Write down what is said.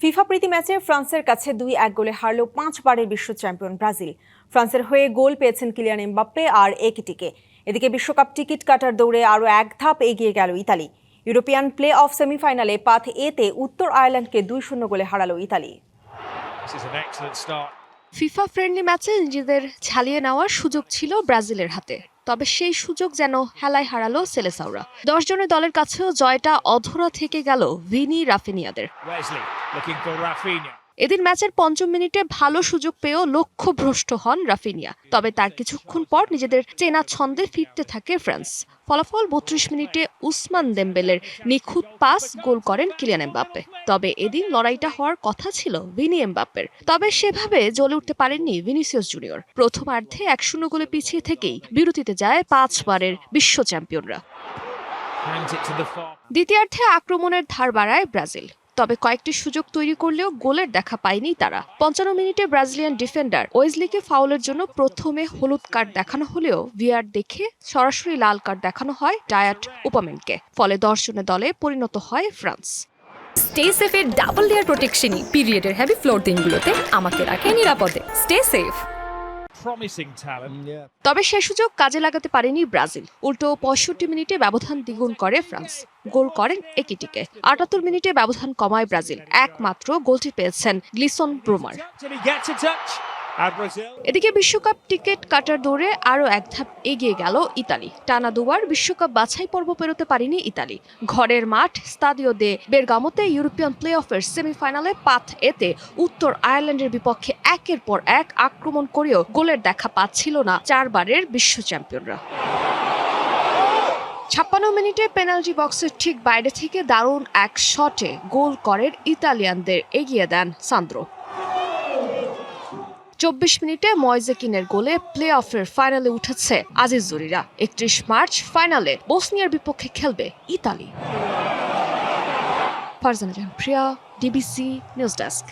FIFA প্রীতি ম্যাচে ফ্রান্সের কাছে 2-1 গোলে হারল 5 বারের বিশ্ব চ্যাম্পিয়ন ব্রাজিল। ফ্রান্সের হয়ে গোল পেয়েছেন কিলিয়ান এমবাপ্পে আর একিটিকে। এদিকে বিশ্বকাপ টিকিট কাটার দৌড়ে আরও এক ধাপ এগিয়ে গেল ইতালি। ইউরোপিয়ান প্লে অফ সেমিফাইনালে পাথ এতে উত্তর আয়ারল্যান্ডকে 2-0 গোলে হারালো ইতালি। ফিফা ফ্রেন্ডলি ম্যাচে নিজেদের ছালিয়ে নেওয়ার সুযোগ ছিল ব্রাজিলের হাতে, তবে সেই সুযোগ যেন হেলায় হারালো সেলেসাওরা। 10 জনের দলের কাছেও জয়টা অধরা থেকে গেল ভিনি রাফিনিয়াদের। এদিন ম্যাচের 5ম মিনিটে ভালো সুযোগ পেয়েও লক্ষ্যভ্রষ্ট হন রাফিনিয়া, তবে তার কিছুক্ষণ পর নিজেদের চেনা ছন্দে ফিরতে থাকে ফ্রান্স। ফলাফল 32 মিনিটে উসমান দেমবেলের নিখুঁত পাস গোল করেন কিলিয়ান এমবাপ্পে। তবে এদিন লড়াইটা হওয়ার কথা ছিল ভিনি এমবাপ্পের, তবে সেভাবে জ্বলে উঠতে পারেননি ভিনিসিয়াস জুনিয়র। প্রথমার্ধে 1-0 গোলে পিছিয়ে থেকেই বিরতিতে যায় 5 বারের বিশ্ব চ্যাম্পিয়নরা। দ্বিতীয়ার্ধে আক্রমণের ধার বাড়ায় ব্রাজিল, তবে কয়েকটি সুযোগ তৈরি করলেও গোলের দেখা পায়নি তারা। 55 মিনিটে ব্রাজিলিয়ান ডিফেন্ডার ওয়েজলিকে ফাউলের জন্য প্রথমে হলুদ কার্ড দেখানো হলেও ভিআর দেখে সরাসরি লাল কার্ড দেখানো হয় ডায়াট উপামেনকে। ফলে 10 জনের দলে পরিণত হয় ফ্রান্স। স্টে সেফের ডাবল লেয়ার প্রোটেকশনই পিরিয়ডের হেভি ফ্লোর দিনগুলোতে আমাকে রাখে নিরাপদে। Stay safe. তবে সে সুযোগ কাজে লাগাতে পারেনি ব্রাজিল। উল্টো 65 মিনিটে ব্যবধান দ্বিগুণ করে ফ্রান্স। গোল করেন একিটিকে। 78 মিনিটে ব্যবধান কমায় ব্রাজিল। একমাত্র গোলটি পেয়েছেন গ্লিসন ব্রুমার। এদিকে বিশ্বকাপ টিকিট কাটার দৌড়ে আরও এক ধাপ এগিয়ে গেল ইতালি। টানা দুবার বিশ্বকাপ বাছাই পর্ব পেরোতে পারেনি ইতালি। ঘরের মাঠ স্তাদিও দে বেরগামোতে ইউরোপিয়ান প্লে অফের সেমিফাইনালে পাথ এতে উত্তর আয়ারল্যান্ডের বিপক্ষে একের পর এক আক্রমণ করেও গোলের দেখা পাচ্ছিল না 4 বারের বিশ্ব চ্যাম্পিয়নরা। 56 মিনিটে পেনাল্টি বক্সের ঠিক বাইরে থেকে দারুণ এক শটে গোল করেন ইতালিয়ানদের এগিয়ে দেন সান্দ্রো। 24 মিনিটে ময়জেকিনের গোলে প্লে অফের ফাইনালে উঠেছে আজিজ জুরিরা। 31 মার্চ ফাইনালে বসনিয়ার বিপক্ষে খেলবে ইতালি। ফারজানা জাহান প্রিয়া, ডিবিসি নিউজ ডেস্ক।